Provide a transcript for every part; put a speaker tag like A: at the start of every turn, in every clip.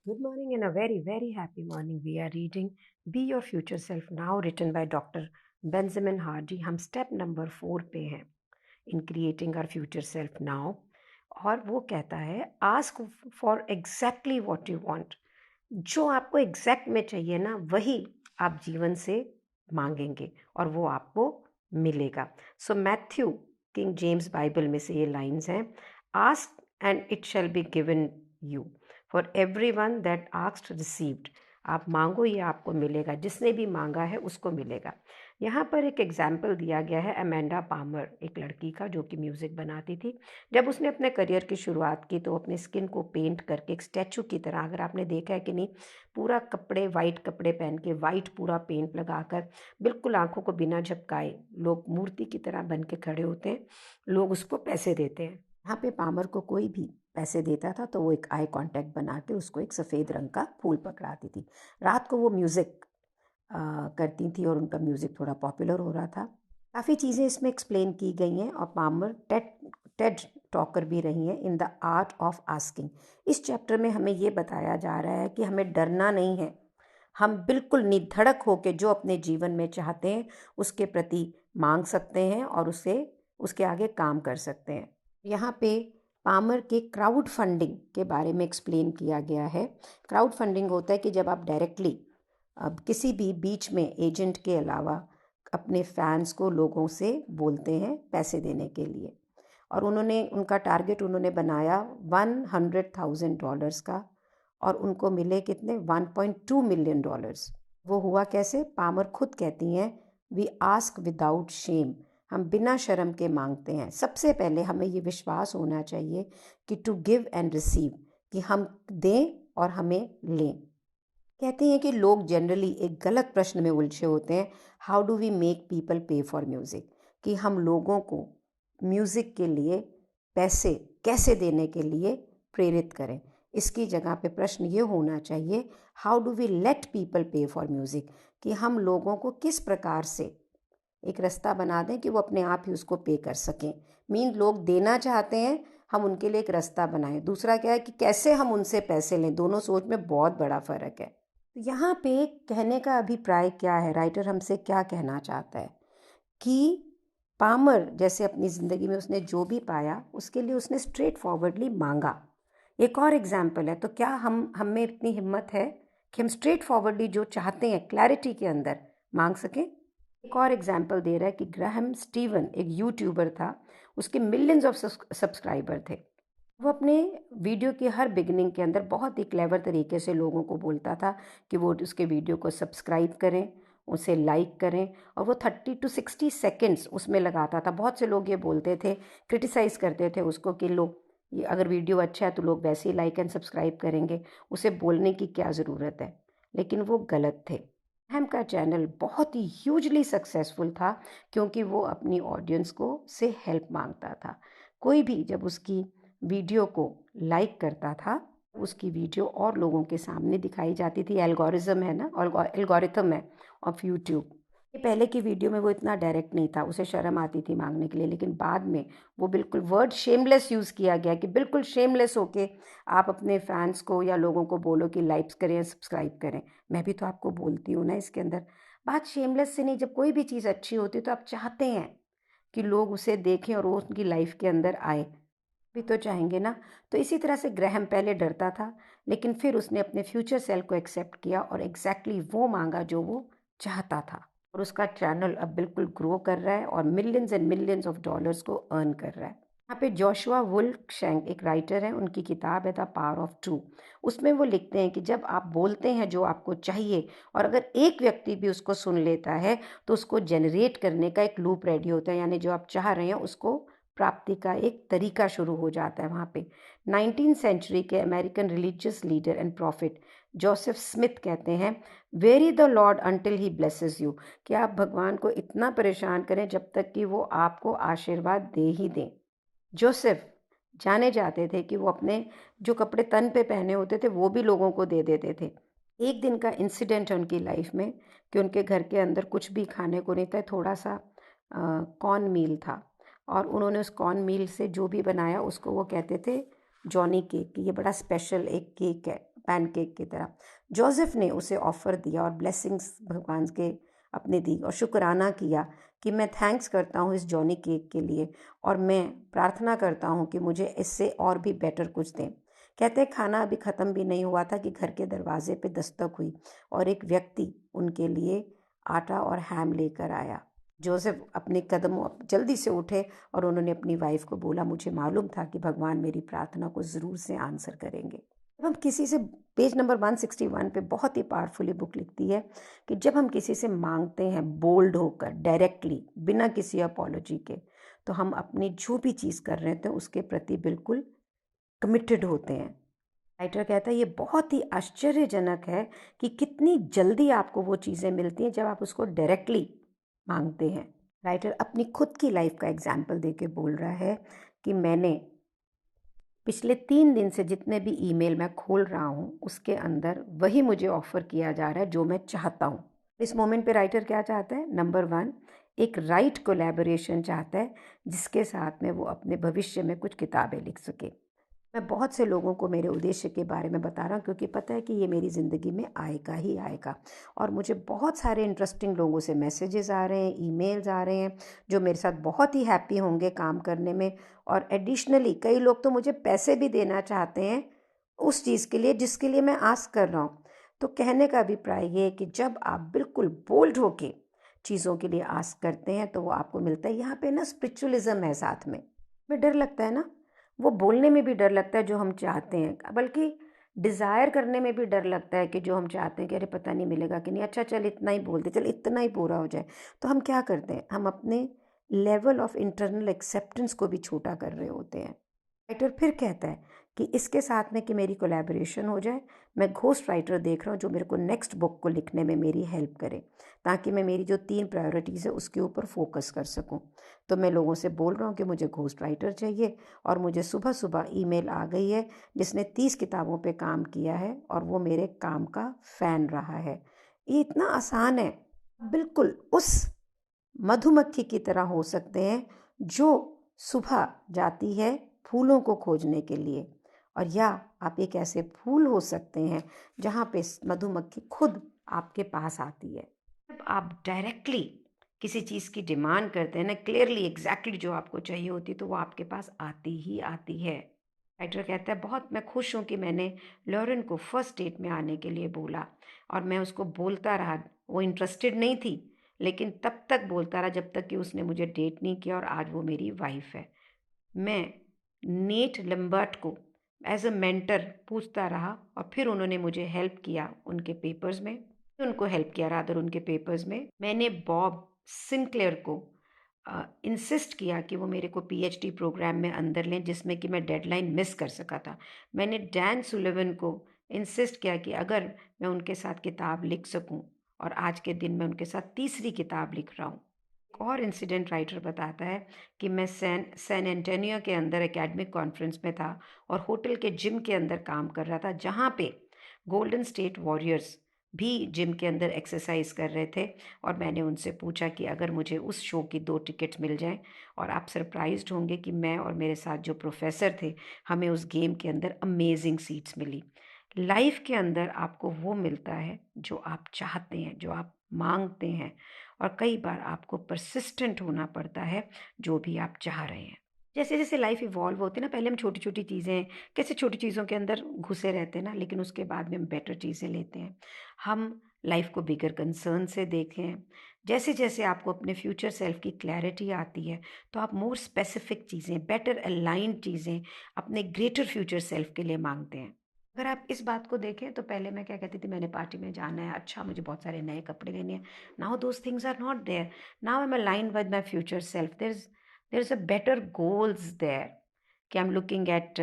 A: Good morning and a very, very happy morning. We are reading Be Your Future Self Now, written by Dr. Benjamin Hardy. हम step number 4 पे हैं in creating our future self now, और वो कहता है ask for exactly what you want. जो आपको exact में चाहिए ना, वही आप जीवन से मांगेंगे और वो आपको मिलेगा। सो मैथ्यू किंग जेम्स बाइबल में से ये लाइन्स हैं, ask and it shall be given you, for every one that asked received. आप मांगो, ये आपको मिलेगा, जिसने भी मांगा है उसको मिलेगा। यहाँ पर एक एग्जाम्पल दिया गया है अमेंडा पामर, एक लड़की का जो कि म्यूज़िक बनाती थी। जब उसने अपने करियर की शुरुआत की तो अपने स्किन को पेंट करके एक स्टैचू की तरह, अगर आपने देखा है कि नहीं, पूरा कपड़े वाइट कपड़े पहन के वाइट पूरा पेंट लगाकर बिल्कुल आंखों को बिना झपकाए लोग मूर्ति की तरह बन के खड़े होते हैं, लोग उसको पैसे देते हैं। यहाँ पे पामर को कोई भी पैसे देता था तो वो एक आई कांटेक्ट बना के उसको एक सफ़ेद रंग का फूल पकड़ाती थी। रात को वो म्यूज़िक करती थी और उनका म्यूज़िक थोड़ा पॉपुलर हो रहा था। काफ़ी चीज़ें इसमें एक्सप्लेन की गई हैं और पामर टेड टॉकर भी रही हैं in the art of asking. इस चैप्टर में हमें ये बताया जा रहा है कि हमें डरना नहीं है, हम बिल्कुल निधड़क होकर जो अपने जीवन में चाहते हैं उसके प्रति मांग सकते हैं और उसके आगे काम कर सकते हैं। यहाँ पे पामर के क्राउड फंडिंग के बारे में एक्सप्लेन किया गया है। क्राउड फंडिंग होता है कि जब आप डायरेक्टली अब किसी भी बीच में एजेंट के अलावा अपने फैंस को, लोगों से बोलते हैं पैसे देने के लिए, और उनका टारगेट उन्होंने बनाया $100,000 का और उनको मिले कितने, $1.2 मिलियन। वो हुआ कैसे? पामर खुद कहती हैं, वी आस्क विदाउट शेम, हम बिना शर्म के मांगते हैं। सबसे पहले हमें ये विश्वास होना चाहिए कि टू गिव एंड रिसीव, कि हम दें और हमें लें। कहते हैं कि लोग जनरली एक गलत प्रश्न में उलझे होते हैं, how do we make people pay for music, कि हम लोगों को म्यूज़िक के लिए पैसे कैसे देने के लिए प्रेरित करें। इसकी जगह पे प्रश्न ये होना चाहिए, how do we let people pay for music, कि हम लोगों को किस प्रकार से एक रास्ता बना दें कि वो अपने आप ही उसको पे कर सकें। लोग देना चाहते हैं, हम उनके लिए एक रास्ता बनाएं। दूसरा क्या है कि कैसे हम उनसे पैसे लें, दोनों सोच में बहुत बड़ा फ़र्क है। तो यहाँ पे कहने का अभिप्राय क्या है, राइटर हमसे क्या कहना चाहता है कि पामर जैसे अपनी ज़िंदगी में उसने जो भी पाया उसके लिए उसने स्ट्रेट फॉरवर्डली मांगा। एक और एग्जाम्पल है, तो क्या हम में इतनी हिम्मत है कि हम स्ट्रेट फॉरवर्डली जो चाहते हैं क्लैरिटी के अंदर मांग सकें। एक और एग्जाम्पल दे रहा है कि ग्राहम स्टीवन एक यूट्यूबर था, उसके मिलियंस ऑफ सब्सक्राइबर थे। वो अपने वीडियो की हर बिगनिंग के अंदर बहुत ही क्लेवर तरीके से लोगों को बोलता था कि वो उसके वीडियो को सब्सक्राइब करें, उसे लाइक करें, और वो 30 to 60 सेकेंड्स उसमें लगाता था। बहुत से लोग ये बोलते थे, क्रिटिसाइज़ करते थे उसको कि लो, ये अगर वीडियो अच्छा है तो लोग वैसे ही लाइक एंड सब्सक्राइब करेंगे, उसे बोलने की क्या ज़रूरत है। लेकिन वो गलत थे। ग्रैहम का चैनल बहुत ही ह्यूजली सक्सेसफुल था क्योंकि वो अपनी ऑडियंस को से हेल्प मांगता था। कोई भी जब उसकी वीडियो को लाइक करता था, उसकी वीडियो और लोगों के सामने दिखाई जाती थी। एल्गोरिज्म है ना, एल्गोरिथम है ऑफ यूट्यूब। ये पहले की वीडियो में वो इतना डायरेक्ट नहीं था, उसे शर्म आती थी मांगने के लिए, लेकिन बाद में वो बिल्कुल वर्ड शेमलेस यूज़ किया गया कि बिल्कुल शेमलेस होके आप अपने फैंस को या लोगों को बोलो कि लाइक्स करें, सब्सक्राइब करें। मैं भी तो आपको बोलती हूँ ना, इसके अंदर बात शेमलेस से नहीं। जब कोई भी चीज़ अच्छी होती है तो आप चाहते हैं कि लोग उसे देखें और वो उनकी लाइफ के अंदर आए, भी तो चाहेंगे ना। तो इसी तरह से ग्रैहम पहले डरता था, लेकिन फिर उसने अपने फ्यूचर सेल्फ को एक्सेप्ट किया और एग्जैक्टली वो मांगा जो वो चाहता था, और उसका चैनल अब बिल्कुल ग्रो कर रहा है और millions and millions of dollars को अर्न कर रहा है। यहाँ पे जोशुआ वुल्फशैंक एक राइटर हैं, उनकी किताब है द पावर ऑफ टू। उसमें वो लिखते हैं कि जब आप बोलते हैं जो आपको चाहिए और अगर एक व्यक्ति भी उसको सुन लेता है तो उसको जनरेट करने का एक लूप रेडी होता है, यानी जो आप चाह रहे हैं उसको प्राप्ति का एक तरीका शुरू हो जाता है वहाँ पे। 19th सेंचुरी के American religious leader and profit Joseph Smith कहते हैं, very the Lord until he blesses you, कि आप भगवान को इतना परेशान करें जब तक कि वो आपको आशीर्वाद दे ही दें। जोसेफ जाने जाते थे कि वो अपने जो कपड़े तन पे पहने होते थे वो भी लोगों को दे देते थे। एक दिन का इंसिडेंट है उनकी लाइफ में कि उनके घर के अंदर कुछ भी खाने को नहीं था, थोड़ा सा कॉर्न मील था, और उन्होंने उस कॉर्न मील से जो भी बनाया उसको वो कहते थे जॉनी केक, कि ये बड़ा स्पेशल एक केक है, पैनकेक की तरह। जोसेफ ने उसे ऑफ़र दिया और ब्लेसिंग्स भगवान के अपने दी और शुक्राना किया कि मैं थैंक्स करता हूँ इस जॉनी केक के लिए और मैं प्रार्थना करता हूँ कि मुझे इससे और भी बेटर कुछ दें। कहते हैं खाना अभी ख़त्म भी नहीं हुआ था कि घर के दरवाजे पे दस्तक हुई और एक व्यक्ति उनके लिए आटा और हैम लेकर आया। जोसेफ अपने कदमों जल्दी से उठे और उन्होंने अपनी वाइफ को बोला, मुझे मालूम था कि भगवान मेरी प्रार्थना को ज़रूर से आंसर करेंगे। जब हम किसी से, पेज नंबर 161 पे बहुत ही पावरफुली बुक लिखती है कि जब हम किसी से मांगते हैं बोल्ड होकर, डायरेक्टली, बिना किसी अपॉलॉजी के, तो हम अपनी जो भी चीज़ कर रहे थे उसके प्रति बिल्कुल कमिटेड होते हैं। राइटर कहता है ये बहुत ही आश्चर्यजनक है कि कितनी जल्दी आपको वो चीज़ें मिलती हैं जब आप उसको डायरेक्टली मांगते हैं। राइटर अपनी खुद की लाइफ का एग्जाम्पल देके बोल रहा है कि मैंने पिछले 3 दिन से जितने भी ईमेल मैं खोल रहा हूँ उसके अंदर वही मुझे ऑफ़र किया जा रहा है जो मैं चाहता हूँ। इस मोमेंट पे राइटर क्या चाहता है? नंबर 1, एक राइट कोलैबोरेशन चाहता है जिसके साथ में वो अपने भविष्य में कुछ किताबें लिख सके। मैं बहुत से लोगों को मेरे उद्देश्य के बारे में बता रहा हूँ क्योंकि पता है कि ये मेरी ज़िंदगी में आएगा ही आएगा और मुझे बहुत सारे इंटरेस्टिंग लोगों से मैसेजेस आ रहे हैं, ईमेल्स आ रहे हैं जो मेरे साथ बहुत ही हैप्पी होंगे काम करने में। और एडिशनली कई लोग तो मुझे पैसे भी देना चाहते हैं उस चीज़ के लिए जिसके लिए मैं आस्क कर रहा हूँ। तो कहने का अभिप्राय ये है कि जब आप बिल्कुल बोल्ड होके चीज़ों के लिए आस्क करते हैं तो वो आपको मिलता है। यहाँ पे ना स्पिरिचुअलिज्म है साथ में डर लगता है ना, वो बोलने में भी डर लगता है जो हम चाहते हैं, बल्कि डिज़ायर करने में भी डर लगता है कि जो हम चाहते हैं कि अरे पता नहीं मिलेगा कि नहीं, अच्छा चल इतना ही बोल दे, चल इतना ही पूरा हो जाए। तो हम क्या करते हैं, हम अपने लेवल ऑफ इंटरनल एक्सेप्टेंस को भी छोटा कर रहे होते हैं। राइटर फिर कहता है कि इसके साथ में कि मेरी कोलैबोरेशन हो जाए, मैं घोस्ट राइटर देख रहा हूँ जो मेरे को नेक्स्ट बुक को लिखने में मेरी हेल्प करे ताकि मैं मेरी जो 3 प्रायोरिटीज़ है उसके ऊपर फोकस कर सकूँ। तो मैं लोगों से बोल रहा हूँ कि मुझे घोस्ट राइटर चाहिए और मुझे सुबह सुबह ईमेल आ गई है जिसने 30 किताबों पे काम किया है और वो मेरे काम का फ़ैन रहा है। ये इतना आसान है, बिल्कुल उस मधुमक्खी की तरह हो सकते हैं जो सुबह जाती है फूलों को खोजने के लिए, और या आप एक ऐसे फूल हो सकते हैं जहाँ पे मधुमक्खी खुद आपके पास आती है। जब आप डायरेक्टली किसी चीज़ की डिमांड करते हैं ना, क्लियरली एग्जैक्टली जो आपको चाहिए होती है, तो वो आपके पास आती ही आती है। राइटर कहता है बहुत मैं खुश हूँ कि मैंने लॉरेन को फर्स्ट डेट में आने के लिए बोला और मैं उसको बोलता रहा, वो इंटरेस्टेड नहीं थी लेकिन तब तक बोलता रहा जब तक कि उसने मुझे डेट नहीं किया और आज वो मेरी वाइफ है। मैं नेट लम्बर्ट को एज अ मेंटर पूछता रहा और फिर उन्होंने मुझे हेल्प किया उनके पेपर्स में, उनको हेल्प किया रादर उनके पेपर्स में। मैंने बॉब सिंक्लेयर को इंसिस्ट किया कि वो मेरे को पीएचडी प्रोग्राम में अंदर लें जिसमें कि मैं डेडलाइन मिस कर सका था। मैंने डैन सुलिवन को इंसिस्ट किया कि अगर मैं उनके साथ किताब लिख सकूं, और आज के दिन मैं उनके साथ तीसरी किताब लिख रहा हूँ। एक और इंसिडेंट राइटर बताता है कि मैं सैन एंटोनियो के अंदर एकेडमिक कॉन्फ्रेंस में था और होटल के जिम के अंदर काम कर रहा था जहाँ पे गोल्डन स्टेट वॉरियर्स भी जिम के अंदर एक्सरसाइज कर रहे थे। और मैंने उनसे पूछा कि अगर मुझे उस शो की 2 टिकट्स मिल जाएं, और आप सरप्राइज्ड होंगे कि मैं और मेरे साथ जो प्रोफेसर थे हमें उस गेम के अंदर अमेजिंग सीट्स मिली। लाइफ के अंदर आपको वो मिलता है जो आप चाहते हैं, जो आप मांगते हैं, और कई बार आपको परसिस्टेंट होना पड़ता है जो भी आप चाह रहे हैं। जैसे जैसे लाइफ इवॉल्व होती है ना, पहले हम छोटी छोटी चीज़ें, कैसे छोटी चीज़ों के अंदर घुसे रहते हैं ना, लेकिन उसके बाद में हम बेटर चीज़ें लेते हैं। हम लाइफ को बिगर कंसर्न से देखें। जैसे जैसे आपको अपने फ्यूचर सेल्फ की क्लैरिटी आती है तो आप मोर स्पेसिफिक चीज़ें, बेटर अलाइंड चीज़ें अपने ग्रेटर फ्यूचर सेल्फ के लिए मांगते हैं। अगर आप इस बात को देखें तो पहले मैं क्या कहती थी, मैंने पार्टी में जाना है, अच्छा मुझे बहुत सारे नए कपड़े लेने हैं। Now those things are not there. Now I am aligned with my future self. there's a better goals there कि I'm looking at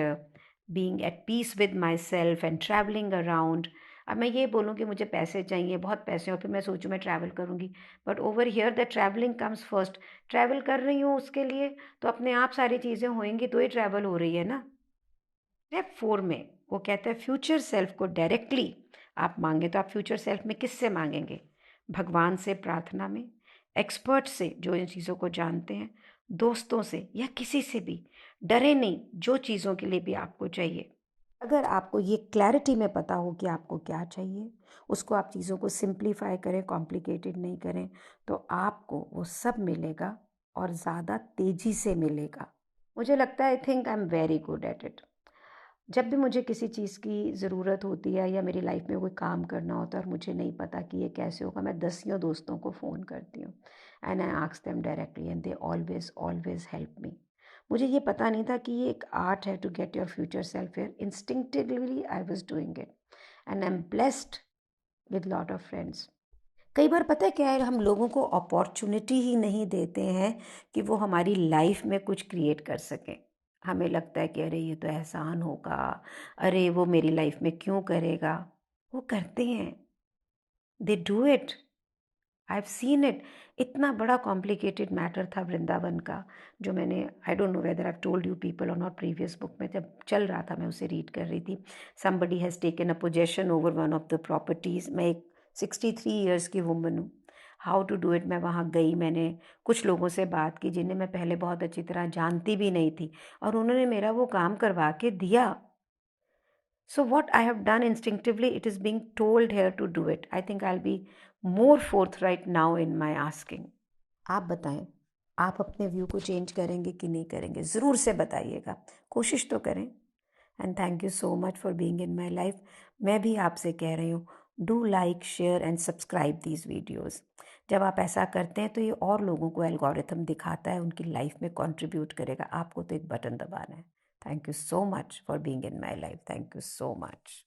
A: being at peace with myself and traveling around. अब मैं ये बोलूँ कि मुझे पैसे चाहिए, बहुत पैसे, और फिर मैं सोचूं मैं ट्रैवल करूँगी, but over here the travelling comes first. Travel कर रही हूँ उसके लिए तो अपने आप सारी चीज़ें होएंगी तो ही ट्रैवल हो रही है ना। स्टेप 4 में वो कहता है फ्यूचर सेल्फ को डायरेक्टली आप मांगे, तो आप फ्यूचर सेल्फ में किससे मांगेंगे? भगवान से, प्रार्थना में, एक्सपर्ट से जो इन चीज़ों को जानते हैं, दोस्तों से, या किसी से भी। डरे नहीं जो चीज़ों के लिए भी आपको चाहिए। अगर आपको ये क्लैरिटी में पता हो कि आपको क्या चाहिए, उसको आप चीज़ों को सिंप्लीफाई करें, कॉम्प्लिकेटेड नहीं करें, तो आपको वो सब मिलेगा और ज़्यादा तेज़ी से मिलेगा। मुझे लगता है I think I am very good at it. जब भी मुझे किसी चीज़ की ज़रूरत होती है या मेरी लाइफ में कोई काम करना होता है और मुझे नहीं पता कि ये कैसे होगा, मैं दसियों दोस्तों को फ़ोन करती हूँ and I ask them directly and they always always help me. मुझे ये पता नहीं था कि ये एक आर्ट है to get your future self here. Instinctively I was doing it and I am blessed with lot of friends. कई बार पता है क्या है, हम लोगों को अपॉर्चुनिटी ही नहीं देते हैं कि वो हमारी लाइफ में कुछ क्रिएट कर सकें। हमें लगता है कि अरे ये तो एहसान होगा, अरे वो मेरी लाइफ में क्यों करेगा। वो करते हैं, they do it, I have seen it. इतना बड़ा कॉम्प्लिकेटेड मैटर था वृंदावन का, जो मैंने I don't know whether I told you people और नॉट, प्रीवियस बुक में जब चल रहा था मैं उसे रीड कर रही थी। Somebody has taken a possession over one of the properties. मैं एक 63 ईयर्स की वुमन हूँ। हाउ टू डू इट, मैं वहाँ गई, मैंने कुछ लोगों से बात की जिन्हें मैं पहले बहुत अच्छी तरह जानती भी नहीं थी, और उन्होंने मेरा वो काम करवा के दिया। So what I have done instinctively, it is being told here to do it. I think I'll be more forthright now in my asking. आप बताएं, आप अपने व्यू को चेंज करेंगे कि नहीं करेंगे? ज़रूर से बताइएगा, कोशिश तो करें। And thank you so much for being in my life. मैं भी आपसे कह रही हूँ, do like share and subscribe these videos. जब आप ऐसा करते हैं तो ये और लोगों को एल्गोरिथम दिखाता है, उनकी लाइफ में कंट्रीब्यूट करेगा। आपको तो एक बटन दबाना है। Thank you so much for being in my life. Thank you so much.